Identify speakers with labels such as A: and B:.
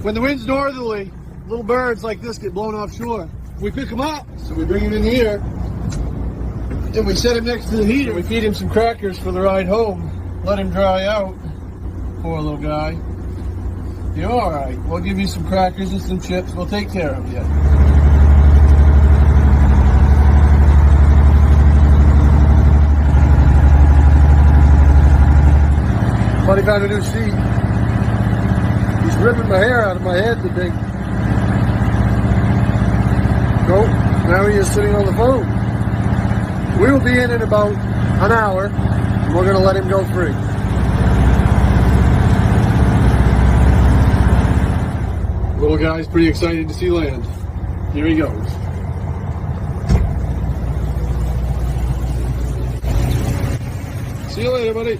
A: When the wind's northerly, little birds like this get blown offshore. We pick them up, so we bring him in here, and we set him next to the heater. We feed him some crackers for the ride home. Let him dry out. Poor little guy. You're all right. We'll give you some crackers and some chips. We'll take care of you. Buddy found a new seat. He's ripping my hair out of my head today. Nope, now he is sitting on the phone. We will be in about an hour, and we're going to let him go free. Little guy's pretty excited to see land. Here he goes. See you later, buddy.